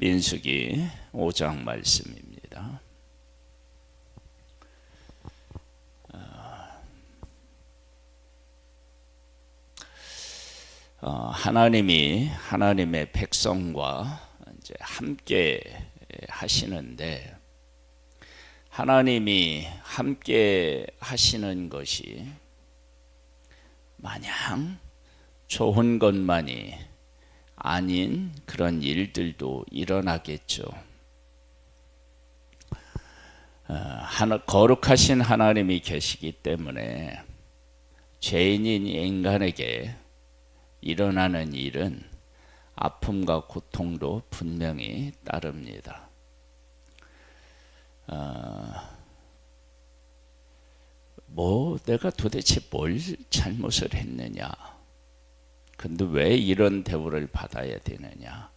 민수기 5장 말씀입니다. 하나님이 하나님의 백성과 이제 함께 하시는데, 하나님이 함께 하시는 것이 마냥 좋은 것만이 아닌 그런 일들도 일어나겠죠. 거룩하신 하나님이 계시기 때문에 죄인인 인간에게 일어나는 일은 아픔과 고통도 분명히 따릅니다. 내가 도대체 뭘 잘못을 했느냐? 근데 왜 이런 대우를 받아야 되느냐?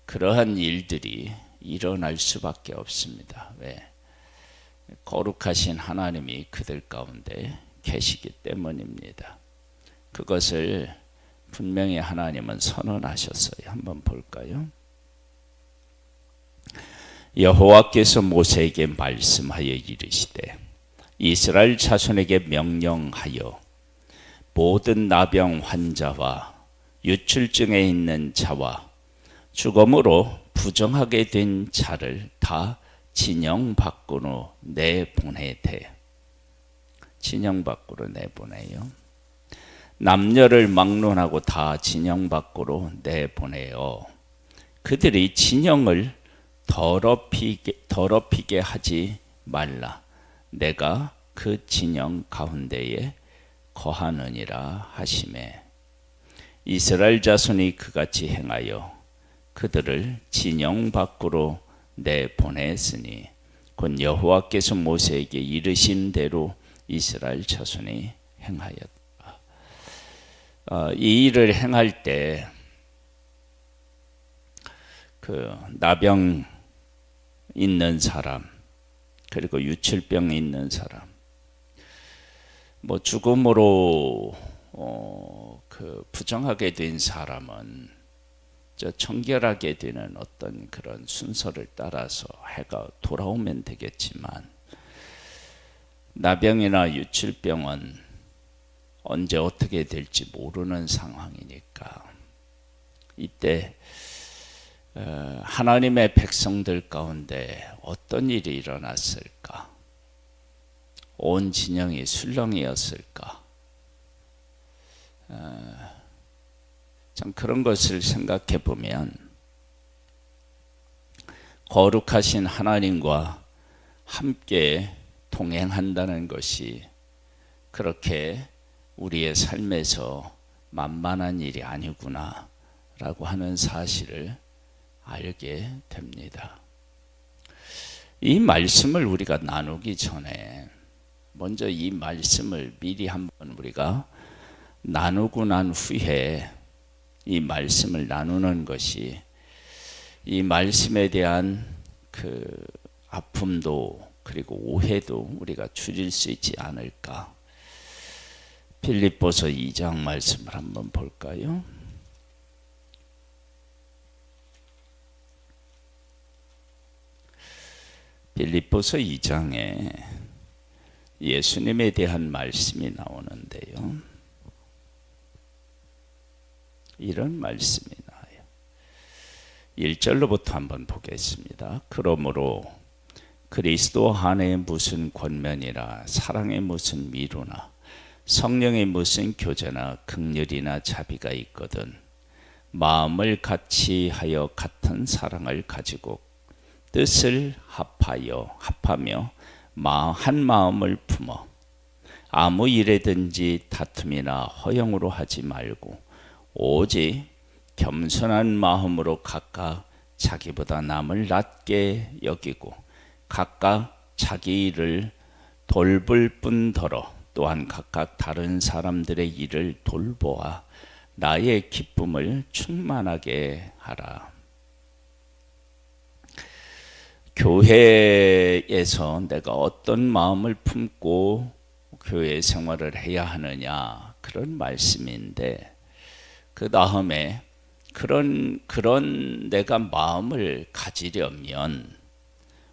그러한 일들이 일어날 수밖에 없습니다. 왜? 거룩하신 하나님이 그들 가운데 계시기 때문입니다. 그것을 분명히 하나님은 선언하셨어요. 한번 볼까요? 여호와께서 모세에게 말씀하여 이르시되, 이스라엘 자손에게 명령하여 모든 나병 환자와 유출증에 있는 자와 죽음으로 부정하게 된 자를 다 진영 밖으로 내보내되, 진영 밖으로 내보내요. 남녀를 막론하고 다 진영 밖으로 내보내어 그들이 진영을 더럽히게 하지 말라. 내가 그 진영 가운데에 거하느니라 하시매, 이스라엘 자손이 그같이 행하여 그들을 진영 밖으로 내보냈으니 곧 여호와께서 모세에게 이르신 대로 이스라엘 자손이 행하였다. 이 일을 행할 때 그 나병 있는 사람, 그리고 유출병 있는 사람, 죽음으로 부정하게 된 사람은 청결하게 되는 어떤 그런 순서를 따라서 해가 돌아오면 되겠지만, 나병이나 유출병은 언제 어떻게 될지 모르는 상황이니까, 이때 하나님의 백성들 가운데 어떤 일이 일어났을까? 온 진영이 술렁이었을까? 참 그런 것을 생각해 보면, 거룩하신 하나님과 함께 동행한다는 것이 그렇게 우리의 삶에서 만만한 일이 아니구나 라고 하는 사실을 알게 됩니다. 이 말씀을 우리가 나누기 전에 먼저 이 말씀을 미리 한번 우리가 나누고 난 후에 이 말씀을 나누는 것이 이 말씀에 대한 그 아픔도 그리고 오해도 우리가 줄일 수 있지 않을까. 빌립보서 2장 말씀을 한번 볼까요? 빌립보서 2장에 예수님에 대한 말씀이 나오는데요. 이런 말씀이 나와요. 1절로부터 한번 보겠습니다. 그러므로 그리스도 안에 무슨 권면이라, 사랑에 무슨 미루나, 성령의 무슨 교제나 긍휼이나 자비가 있거든 마음을 같이 하여 같은 사랑을 가지고 뜻을 합하며 한 마음을 품어 아무 일에든지 다툼이나 허영으로 하지 말고 오직 겸손한 마음으로 각각 자기보다 남을 낮게 여기고 각각 자기 일을 돌볼 뿐더러 또한 각각 다른 사람들의 일을 돌보아 나의 기쁨을 충만하게 하라. 교회에서 내가 어떤 마음을 품고 교회 생활을 해야 하느냐, 그런 말씀인데, 그 다음에 그런 내가 마음을 가지려면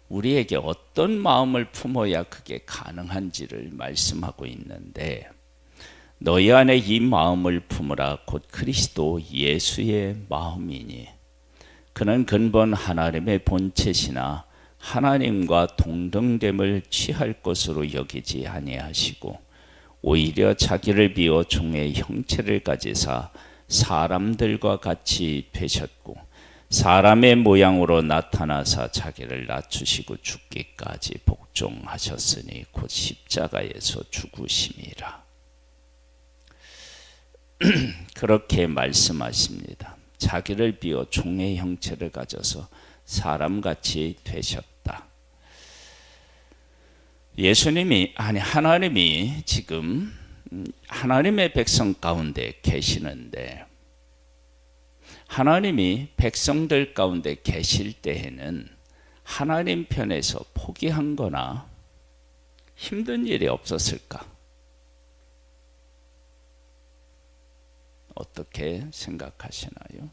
우리에게 어떤 마음을 품어야 그게 가능한지를 말씀하고 있는데, 너희 안에 이 마음을 품으라 곧 그리스도 예수의 마음이니 그는 근본 하나님의 본체시나 하나님과 동등됨을 취할 것으로 여기지 아니하시고 오히려 자기를 비워 종의 형체를 가지사 사람들과 같이 되셨고 사람의 모양으로 나타나사 자기를 낮추시고 죽기까지 복종하셨으니 곧 십자가에서 죽으심이라. 그렇게 말씀하십니다. 자기를 비워 종의 형체를 가져서 사람같이 되셨다. 하나님이 지금 하나님의 백성 가운데 계시는데, 하나님이 백성들 가운데 계실 때에는 하나님 편에서 포기한 거나 힘든 일이 없었을까? 어떻게 생각하시나요?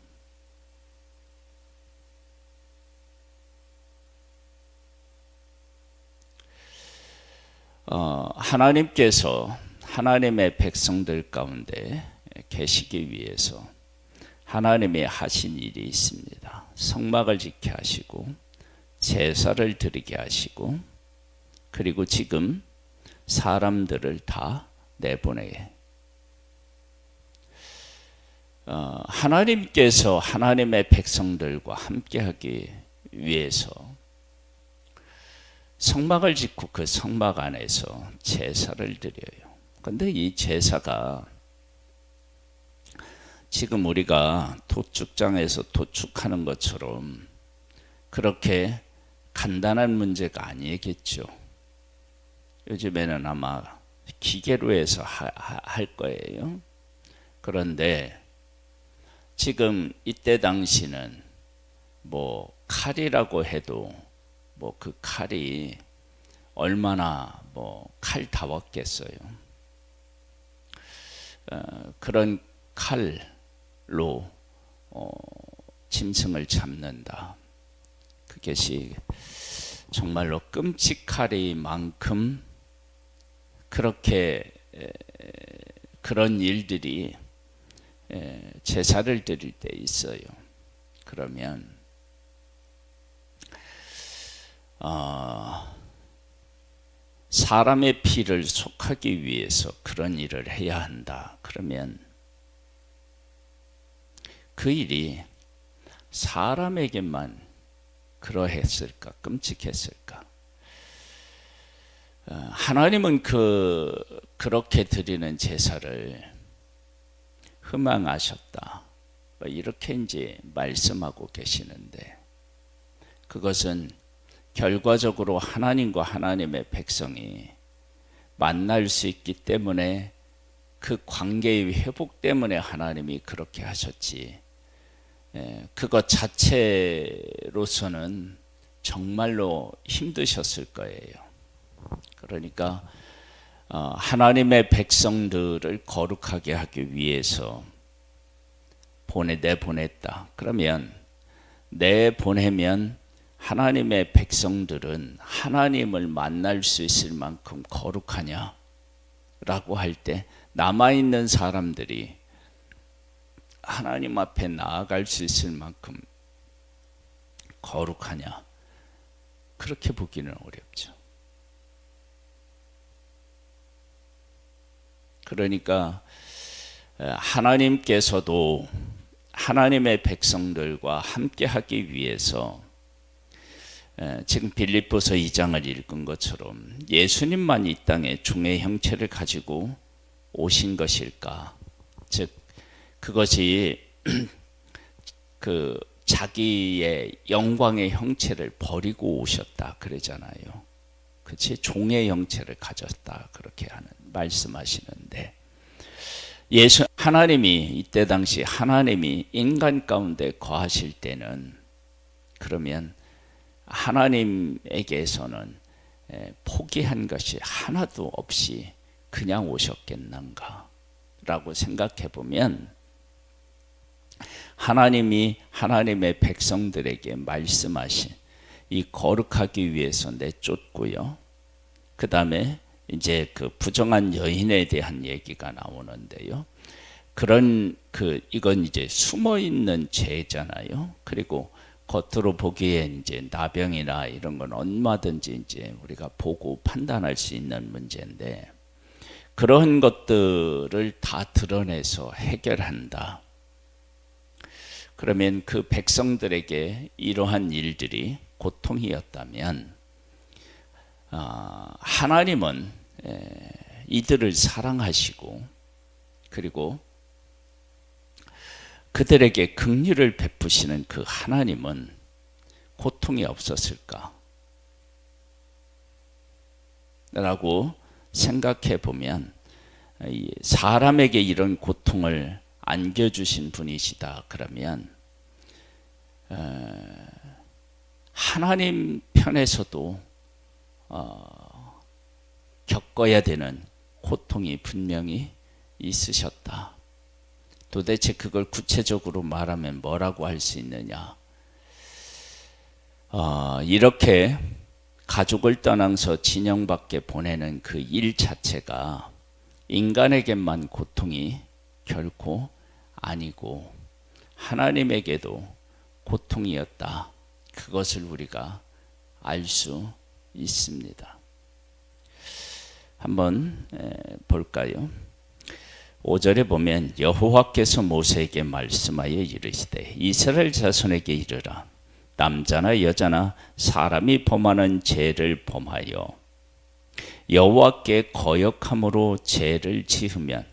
하나님께서 하나님의 백성들 가운데 계시기 위해서 하나님이 하신 일이 있습니다. 성막을 지게 하시고 제사를 드리게 하시고, 그리고 지금 사람들을 다 내보내게. 하나님께서 하나님의 백성들과 함께하기 위해서 성막을 짓고 그 성막 안에서 제사를 드려요. 그런데 이 제사가 지금 우리가 도축장에서 도축하는 것처럼 그렇게 간단한 문제가 아니겠죠. 요즘에는 아마 기계로 해서 할 거예요. 그런데 지금 이때 당시는 뭐 칼이라고 해도 뭐 그 칼이 얼마나 뭐 칼다웠겠어요. 그런 칼로 짐승을 잡는다. 그것이 정말로 끔찍하리만큼 그렇게 그런 일들이 제사를 드릴 때 있어요. 그러면 사람의 피를 속하기 위해서 그런 일을 해야 한다. 그러면 그 일이 사람에게만 그러했을까? 끔찍했을까? 하나님은 그렇게 드리는 제사를 흠앙하셨다. 이렇게 이제 말씀하고 계시는데, 그것은 결과적으로 하나님과 하나님의 백성이 만날 수 있기 때문에, 그 관계의 회복 때문에 하나님이 그렇게 하셨지, 그것 자체로서는 정말로 힘드셨을 거예요. 그러니까 하나님의 백성들을 거룩하게 하기 위해서 내보냈다. 그러면 내보내면 하나님의 백성들은 하나님을 만날 수 있을 만큼 거룩하냐? 라고 할 때 남아있는 사람들이 하나님 앞에 나아갈 수 있을 만큼 거룩하냐? 그렇게 보기는 어렵죠. 그러니까 하나님께서도 하나님의 백성들과 함께하기 위해서 지금 빌립보서 2장을 읽은 것처럼 예수님만 이 땅에 종의 형체를 가지고 오신 것일까? 즉 그것이 그 자기의 영광의 형체를 버리고 오셨다 그러잖아요. 그치? 종의 형체를 가졌다 그렇게 말씀하시는데, 하나님이 이때 당시 하나님이 인간 가운데 거하실 때는, 그러면 하나님에게서는 포기한 것이 하나도 없이 그냥 오셨겠는가 라고 생각해 보면, 하나님이 하나님의 백성들에게 말씀하신 이 거룩하기 위해서 내쫓고요. 그 다음에 이제 그 부정한 여인에 대한 얘기가 나오는데요. 이건 이제 숨어 있는 죄잖아요. 그리고 겉으로 보기엔 이제 나병이나 이런 건 얼마든지 이제 우리가 보고 판단할 수 있는 문제인데, 그런 것들을 다 드러내서 해결한다. 그러면 그 백성들에게 이러한 일들이 고통이었다면, 하나님은 이들을 사랑하시고 그리고 그들에게 긍휼을 베푸시는 그 하나님은 고통이 없었을까? 라고 생각해 보면, 사람에게 이런 고통을 안겨주신 분이시다 그러면 하나님 편에서도 겪어야 되는 고통이 분명히 있으셨다. 도대체 그걸 구체적으로 말하면 뭐라고 할 수 있느냐? 이렇게 가족을 떠나서 진영 밖에 보내는 그 일 자체가 인간에게만 고통이 결코 아니고 하나님에게도 고통이었다. 그것을 우리가 알 수 있습니다. 한번 볼까요? 5절에 보면 여호와께서 모세에게 말씀하여 이르시되 이스라엘 자손에게 이르라. 남자나 여자나 사람이 범하는 죄를 범하여 여호와께 거역함으로 죄를 지으면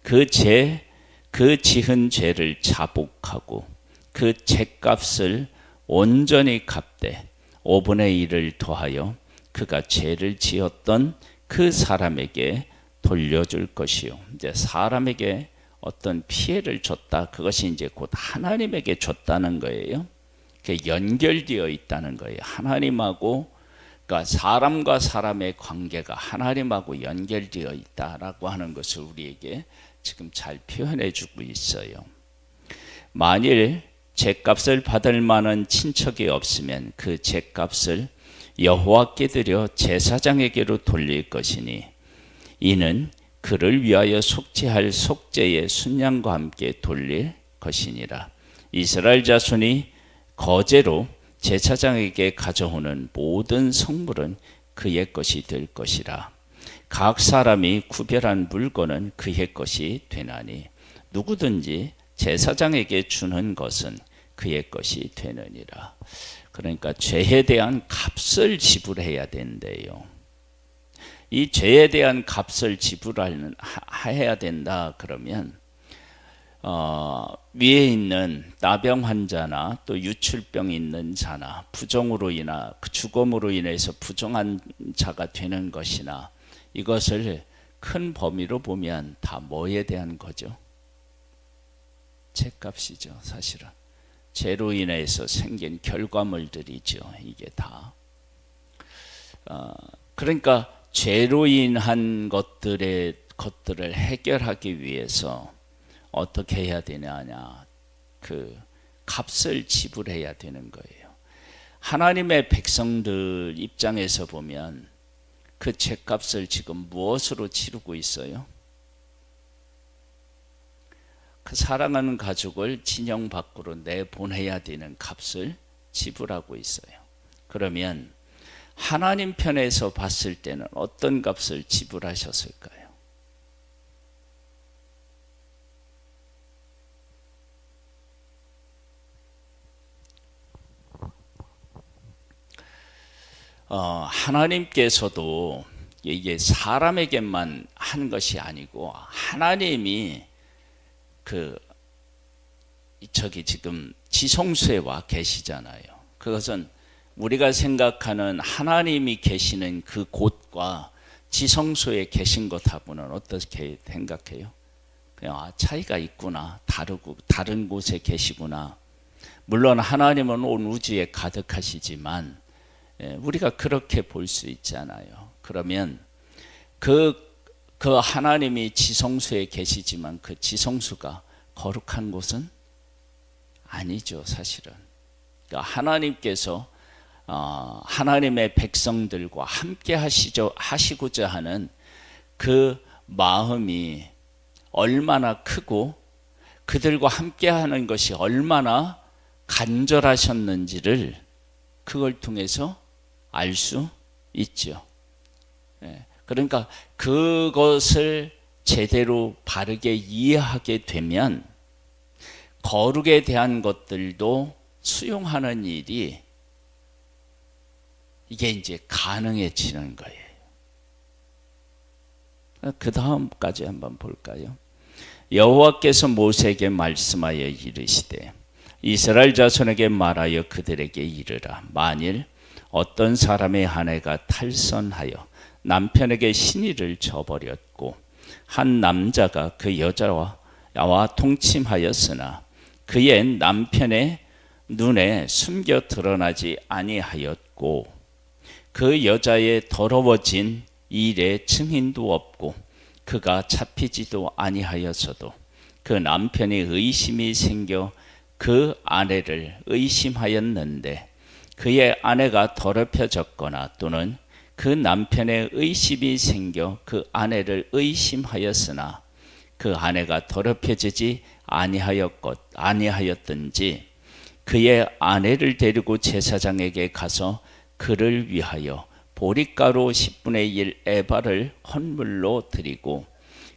그 지은 죄를 자복하고 그 죄값을 온전히 갚되 5분의 1을 더하여 그가 죄를 지었던 그 사람에게 돌려줄 것이요. 이제 사람에게 어떤 피해를 줬다. 그것이 이제 곧 하나님에게 줬다는 거예요. 그게 연결되어 있다는 거예요. 하나님하고, 그러니까 사람과 사람의 관계가 하나님하고 연결되어 있다라고 하는 것을 우리에게 지금 잘 표현해 주고 있어요. 만일 죄값을 받을 만한 친척이 없으면 그 죄값을 여호와께 드려 제사장에게로 돌릴 것이니 이는 그를 위하여 속죄할 속죄의 순양과 함께 돌릴 것이니라. 이스라엘 자손이 거제로 제사장에게 가져오는 모든 성물은 그의 것이 될 것이라. 각 사람이 구별한 물건은 그의 것이 되나니 누구든지 제사장에게 주는 것은 그의 것이 되느니라. 그러니까 죄에 대한 값을 지불해야 된대요. 이 죄에 대한 값을 지불해야 된다 그러면 위에 있는 나병 환자나 또 유출병 있는 자나 부정으로 인하 죽음으로 인해서 부정한 자가 되는 것이나 이것을 큰 범위로 보면 다 뭐에 대한 거죠? 죄값이죠. 사실은 죄로 인해서 생긴 결과물들이죠. 이게 다. 그러니까 죄로 인한 것들을 해결하기 위해서 어떻게 해야 되느냐? 그 값을 지불해야 되는 거예요. 하나님의 백성들 입장에서 보면 그 죄값을 지금 무엇으로 치르고 있어요? 그 사랑하는 가족을 진영 밖으로 내보내야 되는 값을 지불하고 있어요. 그러면 하나님 편에서 봤을 때는 어떤 값을 지불하셨을까요? 하나님께서도 이게 사람에게만 한 것이 아니고 하나님이 지금 지성소에 와 계시잖아요. 그것은 우리가 생각하는 하나님이 계시는 그 곳과 지성소에 계신 것하고는 어떻게 생각해요? 그냥 차이가 있구나. 다른 곳에 계시구나. 물론 하나님은 온 우주에 가득하시지만 우리가 그렇게 볼 수 있잖아요. 그러면 그 하나님이 지성소에 계시지만 그 지성소가 거룩한 곳은 아니죠, 사실은. 그러니까 하나님께서 하나님의 백성들과 함께 하시고자 하는 그 마음이 얼마나 크고 그들과 함께 하는 것이 얼마나 간절하셨는지를 그걸 통해서 알 수 있죠. 그러니까 그것을 제대로 바르게 이해하게 되면 거룩에 대한 것들도 수용하는 일이 이게 이제 가능해지는 거예요. 그 다음까지 한번 볼까요? 여호와께서 모세에게 말씀하여 이르시되 이스라엘 자손에게 말하여 그들에게 이르라. 만일 어떤 사람의 아내가 탈선하여 남편에게 신의를 저버렸고 한 남자가 그 여자와 동침하였으나 그의 남편의 눈에 숨겨 드러나지 아니하였고 그 여자의 더러워진 일에 증인도 없고 그가 잡히지도 아니하였어도 그 남편이 의심이 생겨 그 아내를 의심하였는데 그의 아내가 더럽혀졌거나 또는 그 남편의 의심이 생겨 그 아내를 의심하였으나 그 아내가 더럽혀지지 아니하였든지 그의 아내를 데리고 제사장에게 가서 그를 위하여 보리가루 10분의 1 에바를 헌물로 드리고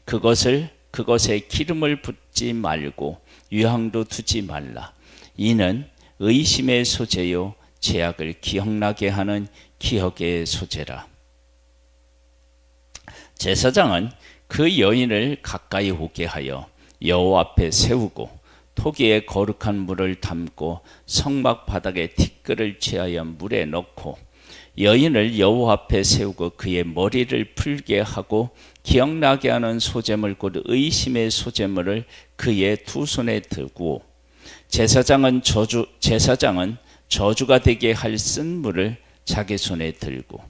그것에 기름을 붓지 말고 유향도 두지 말라. 이는 의심의 소재요 죄악을 기억나게 하는 기억의 소재라. 제사장은 그 여인을 가까이 오게 하여 여호와 앞에 세우고 토기에 거룩한 물을 담고 성막 바닥에 티끌을 취하여 물에 넣고 여인을 여호와 앞에 세우고 그의 머리를 풀게 하고 기억나게 하는 소재물 곧 의심의 소재물을 그의 두 손에 들고 제사장은 저주가 되게 할 쓴물을 자기 손에 들고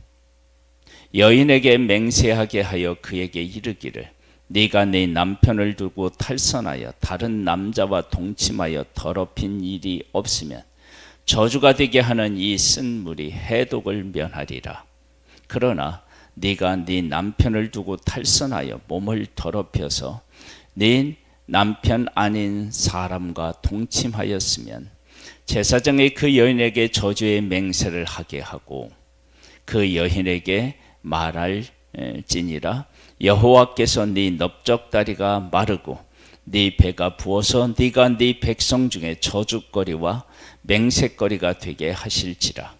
여인에게 맹세하게 하여 그에게 이르기를 네가 네 남편을 두고 탈선하여 다른 남자와 동침하여 더럽힌 일이 없으면 저주가 되게 하는 이 쓴물이 해독을 면하리라. 그러나 네가 네 남편을 두고 탈선하여 몸을 더럽혀서 네 남편 아닌 사람과 동침하였으면 제사장이 그 여인에게 저주의 맹세를 하게 하고 그 여인에게 말할지니라. 여호와께서 네 넓적다리가 마르고 네 배가 부어서 네가 네 백성 중에 저주거리와 맹세거리가 되게 하실지라.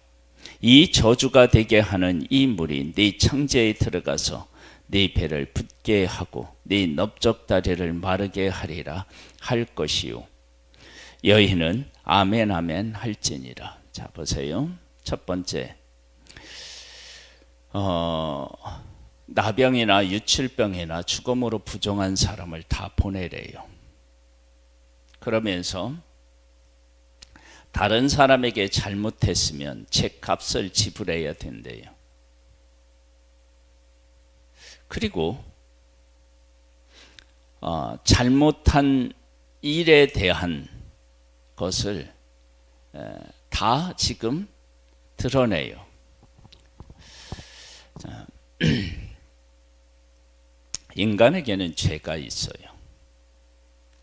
이 저주가 되게 하는 이 물이 네 창자에 들어가서 네 배를 붓게 하고 네 넓적다리를 마르게 하리라 할 것이요. 여인은 아멘 아멘 할지니라. 자 보세요. 첫 번째 나병이나 유출병이나 죽음으로 부정한 사람을 다 보내래요. 그러면서 다른 사람에게 잘못했으면 죄값을 지불해야 된대요. 그리고 잘못한 일에 대한 것을 다 지금 드러내요. 자, 인간에게는 죄가 있어요.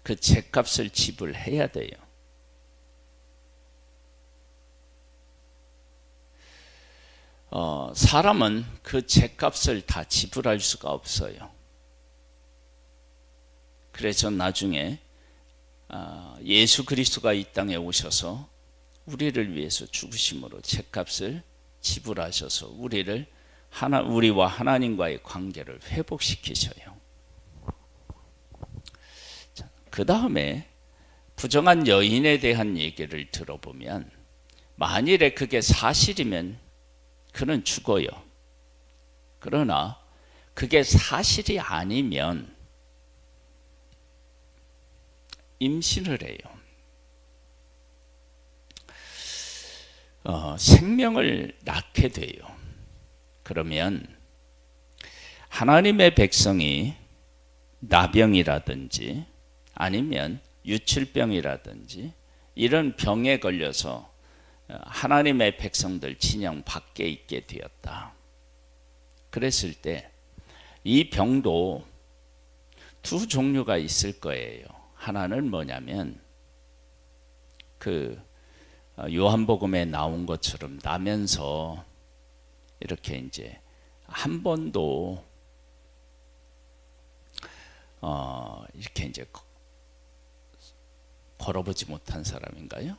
그 죄값을 지불해야 돼요. 사람은 그 죄값을 다 지불할 수가 없어요. 그래서 나중에 예수 그리스도가 이 땅에 오셔서 우리를 위해서 죽으심으로 죄값을 지불하셔서 우리와 하나님과의 관계를 회복시키셔요. 그 다음에 부정한 여인에 대한 얘기를 들어보면 만일에 그게 사실이면 그는 죽어요. 그러나 그게 사실이 아니면 임신을 해요. 생명을 낳게 돼요. 그러면 하나님의 백성이 나병이라든지 아니면 유출병이라든지 이런 병에 걸려서 하나님의 백성들 진영 밖에 있게 되었다. 그랬을 때 이 병도 두 종류가 있을 거예요. 하나는 뭐냐면 그 요한복음에 나온 것처럼 나면서 이렇게 이제 한 번도 이렇게 이제 걸어보지 못한 사람인가요?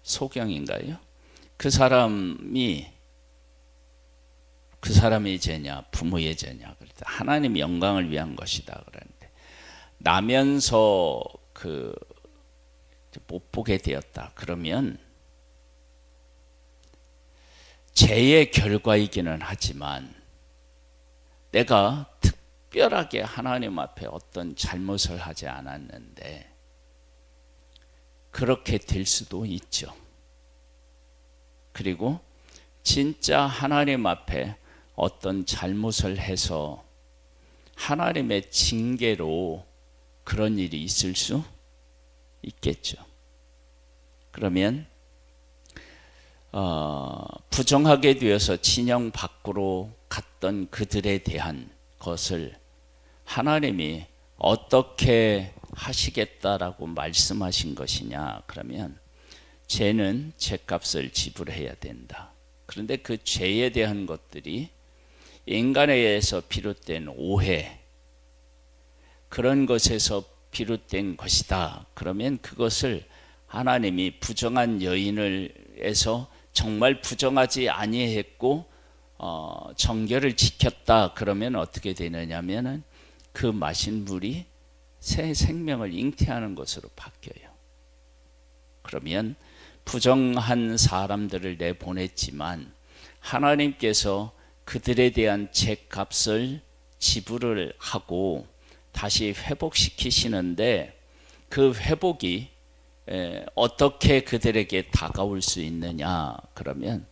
소경인가요? 그 사람이 죄냐, 부모의 죄냐? 그럴 때 하나님 영광을 위한 것이다 그러는데 나면서 못 보게 되었다. 그러면 죄의 결과이기는 하지만 내가 특별하게 하나님 앞에 어떤 잘못을 하지 않았는데 그렇게 될 수도 있죠. 그리고 진짜 하나님 앞에 어떤 잘못을 해서 하나님의 징계로 그런 일이 있을 수 있겠죠. 그러면 부정하게 되어서 진영 밖으로 갔던 그들에 대한 것을 하나님이 어떻게 하시겠다라고 말씀하신 것이냐? 그러면 죄는 죄값을 지불해야 된다. 그런데 그 죄에 대한 것들이 인간에 의해서 비롯된 오해, 그런 것에서 비롯된 것이다. 그러면 그것을 하나님이 부정한 여인을 해서 정말 부정하지 아니했고 정결을 지켰다. 그러면 어떻게 되느냐면은 그 마신 물이 새 생명을 잉태하는 것으로 바뀌어요. 그러면 부정한 사람들을 내보냈지만 하나님께서 그들에 대한 죄값을 지불을 하고 다시 회복시키시는데 그 회복이 어떻게 그들에게 다가올 수 있느냐? 그러면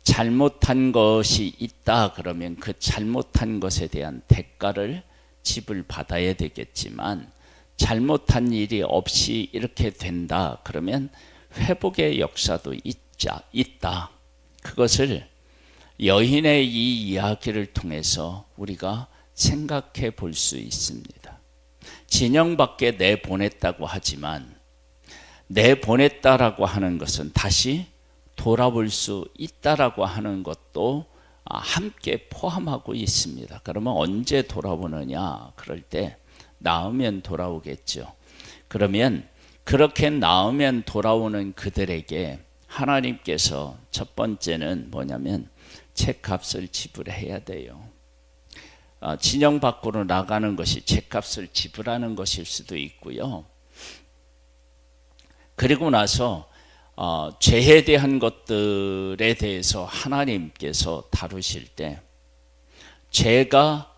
잘못한 것이 있다. 그러면 그 잘못한 것에 대한 대가를 지불받아야 되겠지만 잘못한 일이 없이 이렇게 된다. 그러면 회복의 역사도 있다. 그것을 여인의 이 이야기를 통해서 우리가 생각해 볼 수 있습니다. 진영 밖에 내보냈다고 하지만 내보냈다라고 하는 것은 다시 돌아볼 수 있다라고 하는 것도 함께 포함하고 있습니다. 그러면 언제 돌아보느냐? 그럴 때 나으면 돌아오겠죠. 그러면 그렇게 나으면 돌아오는 그들에게 하나님께서 첫 번째는 뭐냐면 죄값을 지불해야 돼요. 진영 밖으로 나가는 것이 죄값을 지불하는 것일 수도 있고요. 그리고 나서 죄에 대한 것들에 대해서 하나님께서 다루실 때 죄가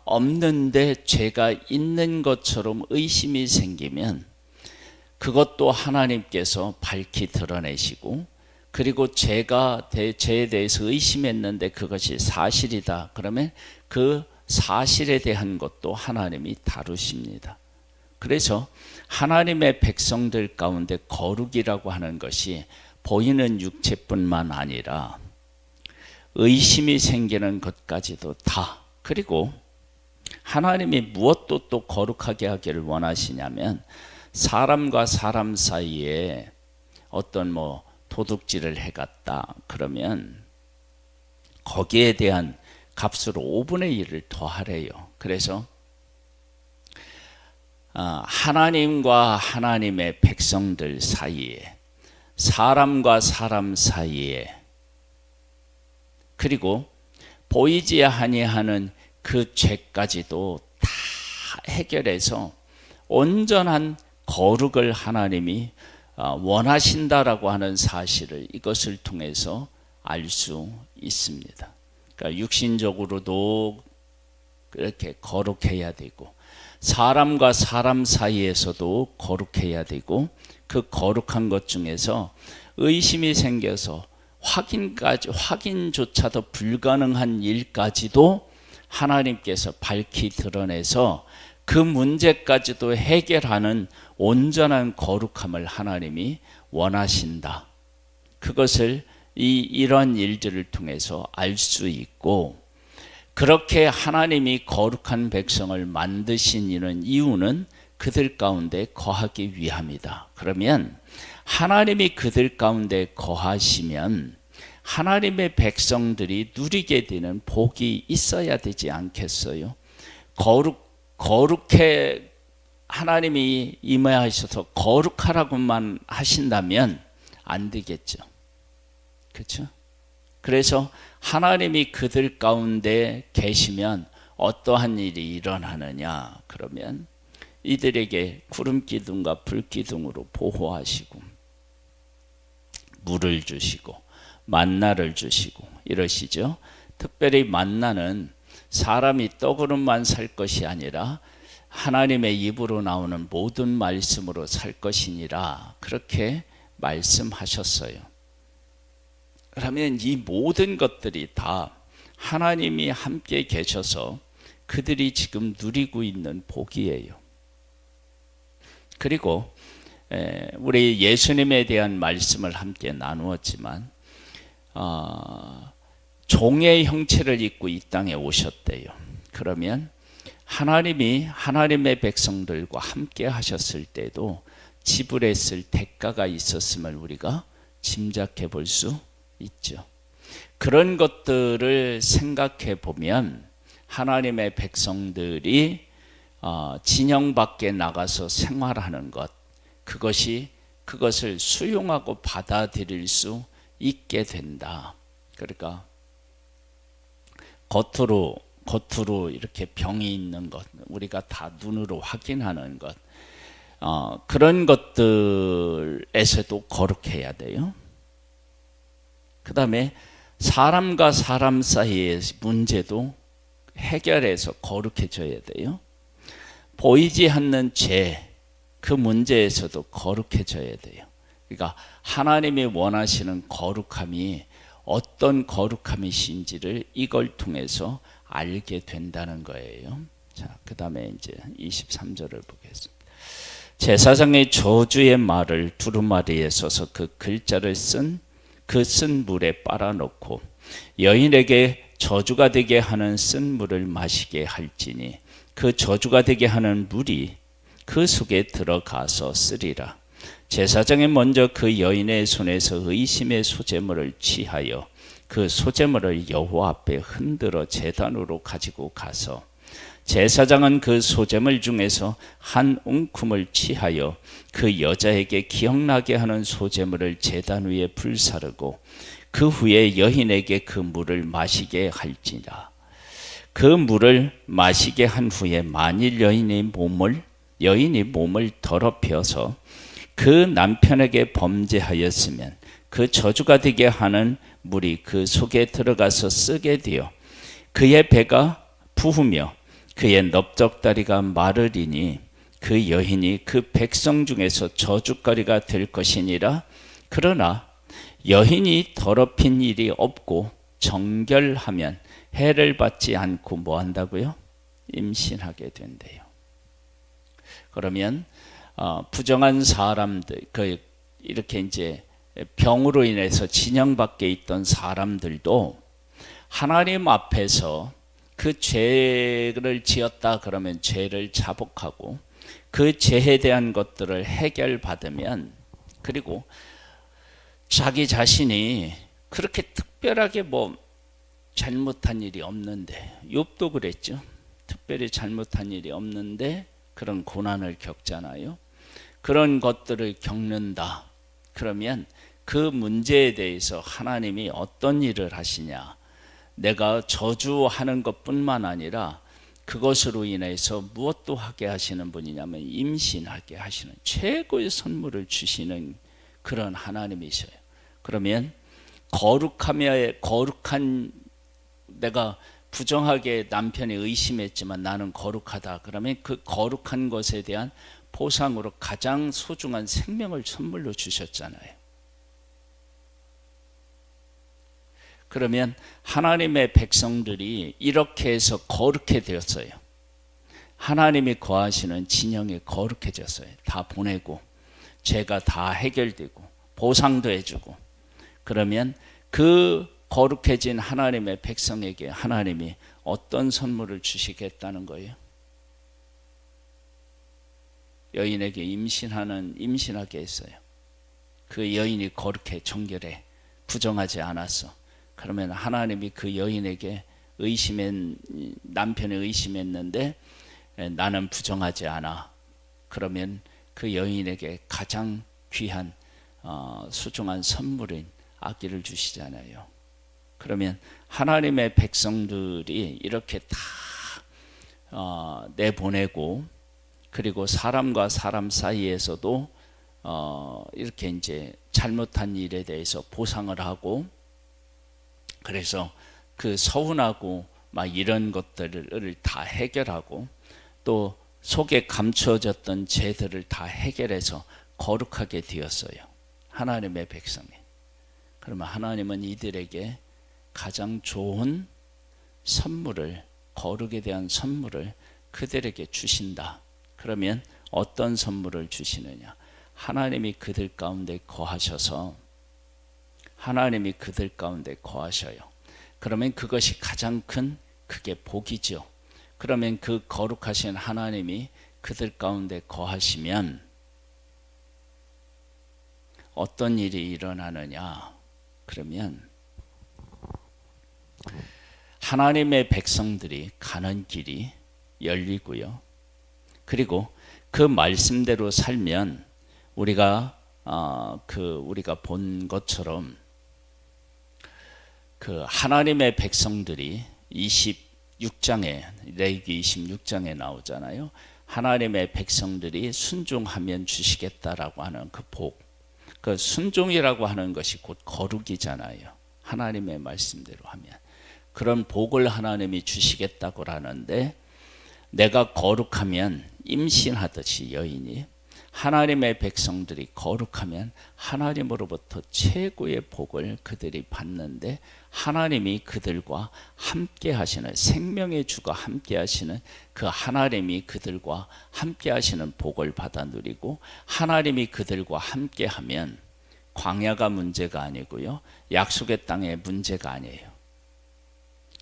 없는데 죄가 있는 것처럼 의심이 생기면 그것도 하나님께서 밝히 드러내시고, 그리고 죄에 대해서 의심했는데 그것이 사실이다. 그러면 그 사실에 대한 것도 하나님이 다루십니다. 그래서 하나님의 백성들 가운데 거룩이라고 하는 것이 보이는 육체뿐만 아니라 의심이 생기는 것까지도 다, 그리고 하나님이 무엇도 또 거룩하게 하기를 원하시냐면 사람과 사람 사이에 어떤 도둑질을 해갔다 그러면 거기에 대한 값으로 5분의 1을 더하래요. 그래서 하나님과 하나님의 백성들 사이에, 사람과 사람 사이에, 그리고 보이지 아니하는 그 죄까지도 다 해결해서 온전한 거룩을 하나님이 원하신다라고 하는 사실을 이것을 통해서 알 수 있습니다. 그러니까 육신적으로도 그렇게 거룩해야 되고 사람과 사람 사이에서도 거룩해야 되고 그 거룩한 것 중에서 의심이 생겨서 확인조차도 불가능한 일까지도 하나님께서 밝히 드러내서 그 문제까지도 해결하는 온전한 거룩함을 하나님이 원하신다. 그것을 이런 일들을 통해서 알 수 있고, 그렇게 하나님이 거룩한 백성을 만드신 이유는 그들 가운데 거하기 위함이다. 그러면 하나님이 그들 가운데 거하시면 하나님의 백성들이 누리게 되는 복이 있어야 되지 않겠어요? 거룩해 하나님이 임하셔서 거룩하라고만 하신다면 안 되겠죠. 그렇죠? 그래서 하나님이 그들 가운데 계시면 어떠한 일이 일어나느냐? 그러면 이들에게 구름 기둥과 불 기둥으로 보호하시고 물을 주시고 만나를 주시고 이러시죠. 특별히 만나는 사람이 떡으로만 살 것이 아니라 하나님의 입으로 나오는 모든 말씀으로 살 것이니라, 그렇게 말씀하셨어요. 그러면 이 모든 것들이 다 하나님이 함께 계셔서 그들이 지금 누리고 있는 복이에요. 그리고 우리 예수님에 대한 말씀을 함께 나누었지만 종의 형체를 입고 이 땅에 오셨대요. 그러면 하나님이 하나님의 백성들과 함께 하셨을 때도 지불했을 대가가 있었음을 우리가 짐작해 볼 수 있죠. 그런 것들을 생각해 보면 하나님의 백성들이 진영 밖에 나가서 생활하는 것, 그것을 수용하고 받아들일 수 있게 된다. 그러니까 겉으로 이렇게 병이 있는 것, 우리가 다 눈으로 확인하는 것, 그런 것들에서도 거룩해야 돼요. 그 다음에 사람과 사람 사이의 문제도 해결해서 거룩해져야 돼요. 보이지 않는 죄, 그 문제에서도 거룩해져야 돼요. 그러니까 하나님이 원하시는 거룩함이 어떤 거룩함이신지를 이걸 통해서 알게 된다는 거예요. 자, 그 다음에 이제 23절을 보겠습니다. 제사장의 저주의 말을 두루마리에 써서 그 글자를 쓴 물에 빨아놓고 여인에게 저주가 되게 하는 쓴 물을 마시게 할지니 그 저주가 되게 하는 물이 그 속에 들어가서 쓰리라. 제사장이 먼저 그 여인의 손에서 의심의 소제물을 취하여 그 소제물을 여호와 앞에 흔들어 제단으로 가지고 가서 제사장은 그 소제물 중에서 한 웅큼을 취하여 그 여자에게 기억나게 하는 소제물을 제단 위에 불사르고 그 후에 여인에게 그 물을 마시게 할지라. 그 물을 마시게 한 후에 만일 여인이 몸을 더럽혀서 그 남편에게 범죄하였으면 그 저주가 되게 하는 물이 그 속에 들어가서 쓰게 되어 그의 배가 부으며 그의 넓적다리가 마르리니 그 여인이 그 백성 중에서 저주거리가 될 것이니라. 그러나 여인이 더럽힌 일이 없고 정결하면 해를 받지 않고 뭐 한다고요? 임신하게 된대요. 그러면 부정한 사람들, 이렇게 이제 병으로 인해서 진영 밖에 있던 사람들도 하나님 앞에서 그 죄를 지었다 그러면 죄를 자복하고 그 죄에 대한 것들을 해결받으면, 그리고 자기 자신이 그렇게 특별하게 뭐 잘못한 일이 없는데, 욥도 그랬죠. 특별히 잘못한 일이 없는데 그런 고난을 겪잖아요. 그런 것들을 겪는다 그러면 그 문제에 대해서 하나님이 어떤 일을 하시냐, 내가 저주하는 것뿐만 아니라 그것으로 인해서 무엇도 하게 하시는 분이냐면 임신하게 하시는 최고의 선물을 주시는 그런 하나님이셔요. 그러면 거룩한, 내가 부정하게 남편이 의심했지만 나는 거룩하다 그러면 그 거룩한 것에 대한 보상으로 가장 소중한 생명을 선물로 주셨잖아요. 그러면 하나님의 백성들이 이렇게 해서 거룩해 되었어요. 하나님이 거하시는 진영이 거룩해졌어요. 다 보내고 죄가 다 해결되고 보상도 해주고. 그러면 그 거룩해진 하나님의 백성에게 하나님이 어떤 선물을 주시겠다는 거예요? 여인에게 임신하게 했어요. 그 여인이 거룩해 정결해 부정하지 않았어. 그러면 하나님이 그 여인에게 남편이 의심했는데 나는 부정하지 않아. 그러면 그 여인에게 가장 귀한 소중한 선물인 아기를 주시잖아요. 그러면 하나님의 백성들이 이렇게 다 내보내고, 그리고 사람과 사람 사이에서도 이렇게 이제 잘못한 일에 대해서 보상을 하고, 그래서 그 서운하고 막 이런 것들을 다 해결하고, 또 속에 감추어졌던 죄들을 다 해결해서 거룩하게 되었어요. 하나님의 백성이. 그러면 하나님은 이들에게 가장 좋은 선물을, 거룩에 대한 선물을 그들에게 주신다. 그러면 어떤 선물을 주시느냐? 하나님이 그들 가운데 거하셔서, 하나님이 그들 가운데 거하셔요. 그러면 그것이 가장 큰 그게 복이죠. 그러면 그 거룩하신 하나님이 그들 가운데 거하시면 어떤 일이 일어나느냐? 그러면 하나님의 백성들이 가는 길이 열리고요. 그리고 그 말씀대로 살면 우리가 본 것처럼 그 하나님의 백성들이 26장에 레위기 26장에 나오잖아요. 하나님의 백성들이 순종하면 주시겠다라고 하는 그 복. 그 순종이라고 하는 것이 곧 거룩이잖아요. 하나님의 말씀대로 하면. 그런 복을 하나님이 주시겠다고 하는데, 내가 거룩하면 임신하듯이 여인이, 하나님의 백성들이 거룩하면 하나님으로부터 최고의 복을 그들이 받는데, 하나님이 그들과 함께 하시는, 생명의 주가 함께 하시는 그 하나님이 그들과 함께 하시는 복을 받아 누리고, 하나님이 그들과 함께 하면 광야가 문제가 아니고요, 약속의 땅의 문제가 아니에요.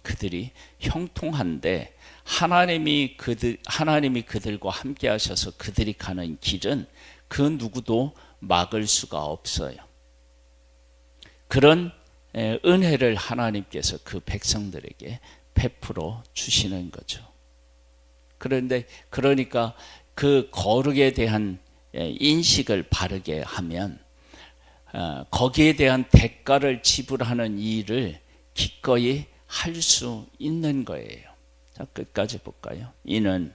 그들이 형통한데 하나님이 그들과 함께 하셔서 그들이 가는 길은 그 누구도 막을 수가 없어요. 그런 은혜를 하나님께서 그 백성들에게 베풀어 주시는 거죠. 그러니까 그 거룩에 대한 인식을 바르게 하면 거기에 대한 대가를 지불하는 일을 기꺼이 할 수 있는 거예요. 자, 끝까지 볼까요? 이는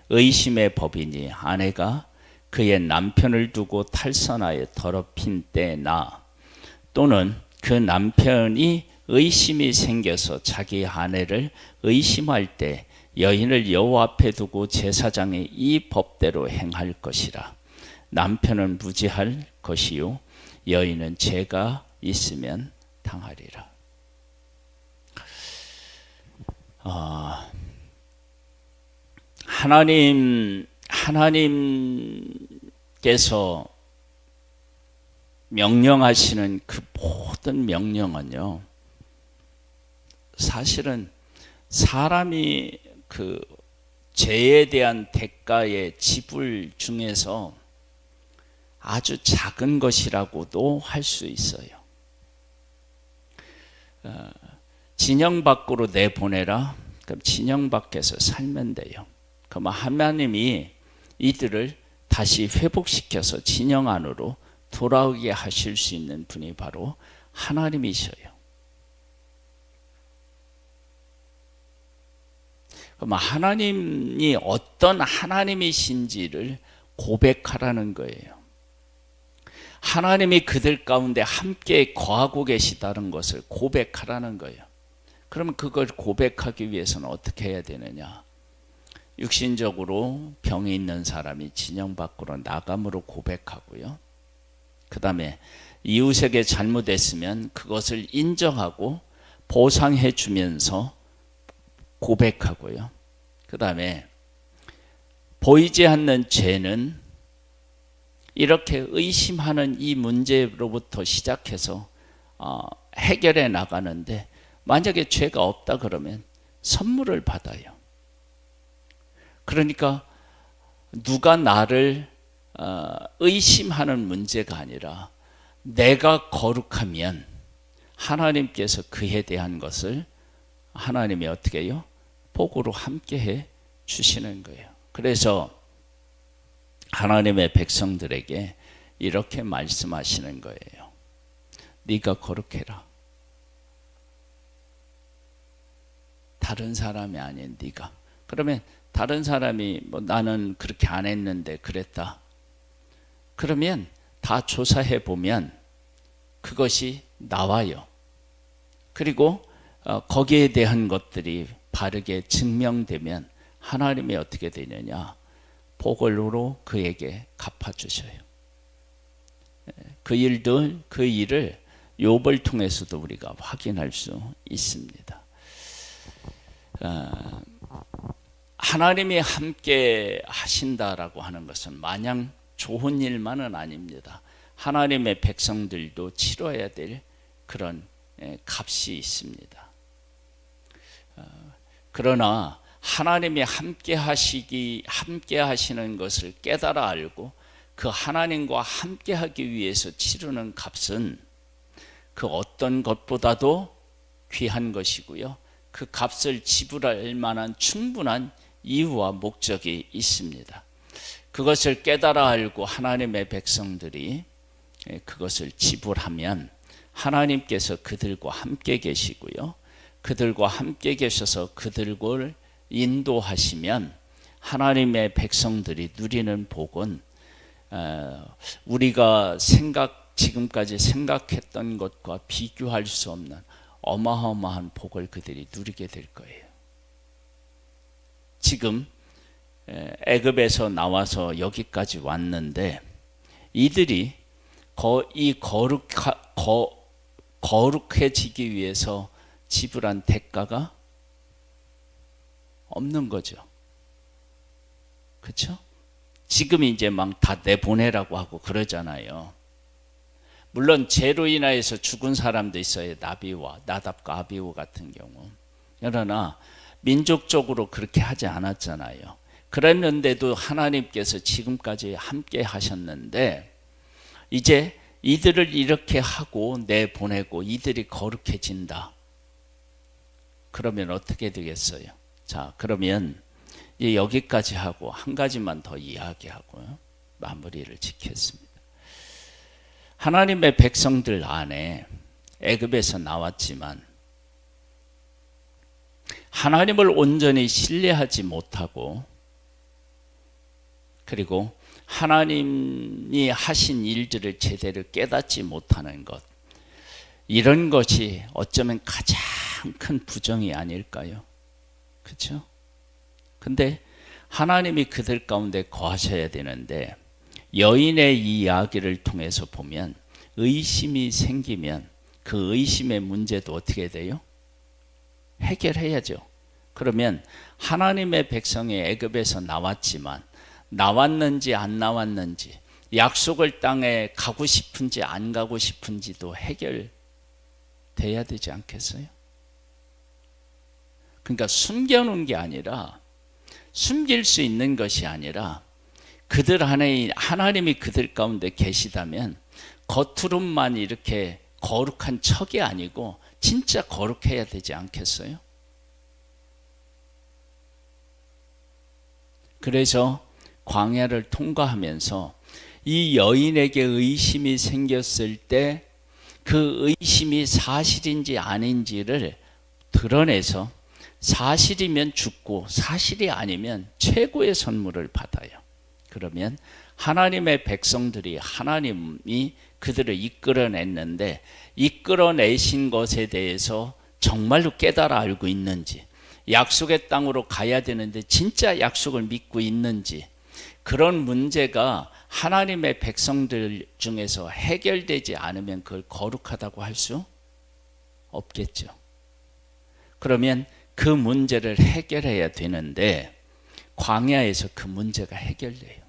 의심의 법이니 아내가 그의 남편을 두고 탈선하여 더럽힌 때나, 또는 그 남편이 의심이 생겨서 자기 아내를 의심할 때 여인을 여호와 앞에 두고 제사장이 이 법대로 행할 것이라. 남편은 무지할 것이요 여인은 죄가 있으면 당하리라. 하나님께서 명령하시는 그 모든 명령은요, 사실은 사람이 그 죄에 대한 대가의 지불 중에서 아주 작은 것이라고도 할 수 있어요. 진영 밖으로 내보내라. 그럼 진영 밖에서 살면 돼요. 그럼 하나님이 이들을 다시 회복시켜서 진영 안으로 돌아오게 하실 수 있는 분이 바로 하나님이셔요. 그럼 하나님이 어떤 하나님이신지를 고백하라는 거예요. 하나님이 그들 가운데 함께 거하고 계시다는 것을 고백하라는 거예요. 그러면 그걸 고백하기 위해서는 어떻게 해야 되느냐? 육신적으로 병이 있는 사람이 진영 밖으로 나감으로 고백하고요. 그 다음에 이웃에게 잘못했으면 그것을 인정하고 보상해 주면서 고백하고요. 그 다음에 보이지 않는 죄는 이렇게 의심하는 이 문제로부터 시작해서 해결해 나가는데, 만약에 죄가 없다 그러면 선물을 받아요. 그러니까 누가 나를 의심하는 문제가 아니라 내가 거룩하면 하나님께서 그에 대한 것을 하나님이 어떻게 해요? 복으로 함께 해 주시는 거예요. 그래서 하나님의 백성들에게 이렇게 말씀하시는 거예요. 네가 거룩해라. 다른 사람이 아닌 네가. 그러면 다른 사람이 나는 그렇게 안 했는데 그랬다. 그러면 다 조사해 보면 그것이 나와요. 그리고 거기에 대한 것들이 바르게 증명되면 하나님이 어떻게 되느냐? 복을로 그에게 갚아주셔요. 그 일을 욥을 통해서도 우리가 확인할 수 있습니다. 하나님이 함께 하신다라고 하는 것은 마냥 좋은 일만은 아닙니다. 하나님의 백성들도 치러야 될 그런 값이 있습니다. 그러나 하나님이 함께 하시는 것을 깨달아 알고 그 하나님과 함께 하기 위해서 치르는 값은 그 어떤 것보다도 귀한 것이고요. 그 값을 지불할 만한 충분한 이유와 목적이 있습니다. 그것을 깨달아 알고 하나님의 백성들이 그것을 지불하면 하나님께서 그들과 함께 계시고요. 그들과 함께 계셔서 그들을 인도하시면 하나님의 백성들이 누리는 복은 우리가 지금까지 생각했던 것과 비교할 수 없는 어마어마한 복을 그들이 누리게 될 거예요. 지금 애굽에서 나와서 여기까지 왔는데 이들이 이 거룩해지기 위해서 지불한 대가가 없는 거죠. 그렇죠? 지금 이제 막 다 내보내라고 하고 그러잖아요. 물론 죄로 인하여서 죽은 사람도 있어요. 나답과 아비후 같은 경우. 그러나 민족적으로 그렇게 하지 않았잖아요. 그랬는데도 하나님께서 지금까지 함께 하셨는데 이제 이들을 이렇게 하고 내보내고 이들이 거룩해진다. 그러면 어떻게 되겠어요? 자, 그러면 이제 여기까지 하고 한 가지만 더 이야기하고 마무리를 짓겠습니다. 하나님의 백성들 안에 애굽에서 나왔지만 하나님을 온전히 신뢰하지 못하고 그리고 하나님이 하신 일들을 제대로 깨닫지 못하는 것, 이런 것이 어쩌면 가장 큰 부정이 아닐까요? 그렇죠? 근데 하나님이 그들 가운데 거하셔야 되는데 여인의 이 이야기를 통해서 보면 의심이 생기면 그 의심의 문제도 어떻게 돼요? 해결해야죠. 그러면 하나님의 백성이 애굽에서 나왔지만 나왔는지 안 나왔는지, 약속을 땅에 가고 싶은지 안 가고 싶은지도 해결돼야 되지 않겠어요? 그러니까 숨겨놓은 게 아니라, 숨길 수 있는 것이 아니라 그들 안에 하나님이 그들 가운데 계시다면 겉으로만 이렇게 거룩한 척이 아니고 진짜 거룩해야 되지 않겠어요? 그래서 광야를 통과하면서 이 여인에게 의심이 생겼을 때 그 의심이 사실인지 아닌지를 드러내서 사실이면 죽고 사실이 아니면 최고의 선물을 받아요. 그러면 하나님의 백성들이 하나님이 그들을 이끌어냈는데 이끌어내신 것에 대해서 정말로 깨달아 알고 있는지, 약속의 땅으로 가야 되는데 진짜 약속을 믿고 있는지, 그런 문제가 하나님의 백성들 중에서 해결되지 않으면 그걸 거룩하다고 할 수 없겠죠. 그러면 그 문제를 해결해야 되는데 광야에서 그 문제가 해결돼요.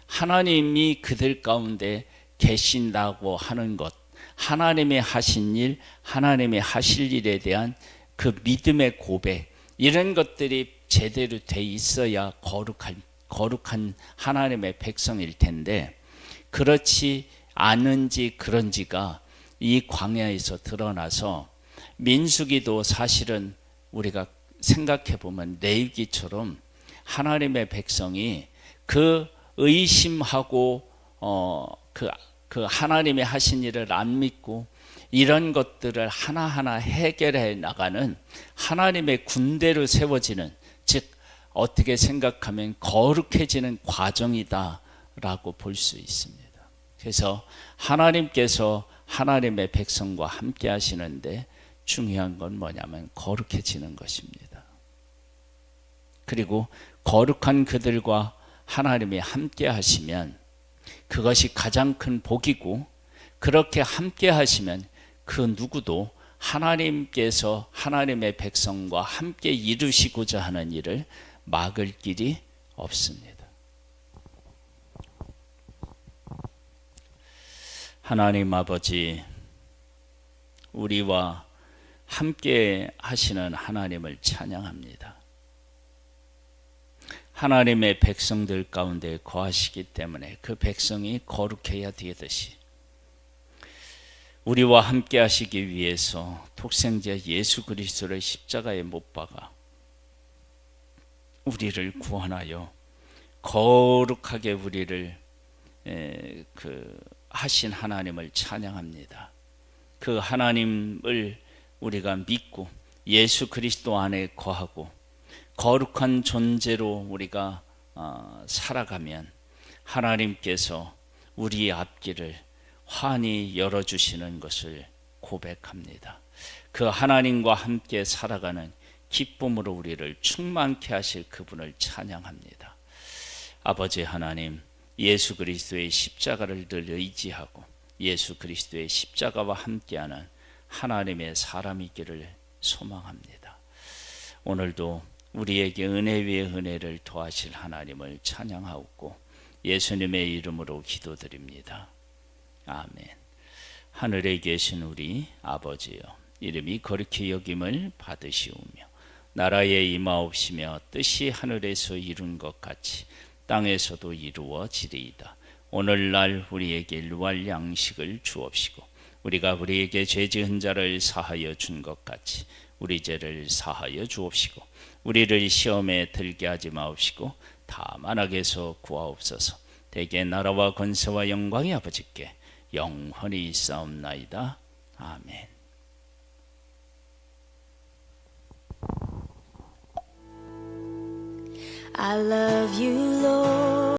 하나님이 그들 가운데 계신다고 하는 것, 하나님이 하신 일, 하나님이 하실 일에 대한 그 믿음의 고백, 이런 것들이 제대로 돼 있어야 거룩한 하나님의 백성일 텐데, 그렇지 않은지 그런지가 이 광야에서 드러나서, 민수기도 사실은 우리가 생각해 보면 레위기처럼 하나님의 백성이 그 의심하고 그 하나님이 하신 일을 안 믿고 이런 것들을 하나하나 해결해 나가는 하나님의 군대로 세워지는, 즉 어떻게 생각하면 거룩해지는 과정이다라고 볼 수 있습니다. 그래서 하나님께서 하나님의 백성과 함께 하시는데 중요한 건 뭐냐면 거룩해지는 것입니다. 그리고 거룩한 그들과 하나님이 함께 하시면 그것이 가장 큰 복이고, 그렇게 함께 하시면 그 누구도 하나님께서 하나님의 백성과 함께 이루시고자 하는 일을 막을 길이 없습니다. 하나님 아버지, 우리와 함께 하시는 하나님을 찬양합니다. 하나님의 백성들 가운데 거하시기 때문에 그 백성이 거룩해야 되듯이, 우리와 함께 하시기 위해서 독생자 예수 그리스도를 십자가에 못 박아 우리를 구원하여 거룩하게 우리를 하신 하나님을 찬양합니다. 그 하나님을 우리가 믿고 예수 그리스도 안에 거하고 거룩한 존재로 우리가 살아가면 하나님께서 우리의 앞길을 환히 열어주시는 것을 고백합니다. 그 하나님과 함께 살아가는 기쁨으로 우리를 충만케 하실 그분을 찬양합니다. 아버지 하나님, 예수 그리스도의 십자가를 늘 의지하고 예수 그리스도의 십자가와 함께하는 하나님의 사람이기를 소망합니다. 오늘도 우리에게 은혜 위에 은혜를 더하실 하나님을 찬양하고 예수님의 이름으로 기도드립니다. 아멘. 하늘에 계신 우리 아버지여, 이름이 거룩히 여김을 받으시오며 나라에 임하옵시며 뜻이 하늘에서 이룬 것 같이 땅에서도 이루어지리이다. 오늘날 우리에게 일용할 양식을 주옵시고 우리가 우리에게 죄 지은 자를 사하여 준 것 같이 우리 죄를 사하여 주옵시고 우리를 시험에 들게 하지 마옵시고 다만 악에서 구하옵소서. 대개 나라와 권세와 영광이 아버지께 영원히 있사옵나이다. 아멘. I love you, Lord.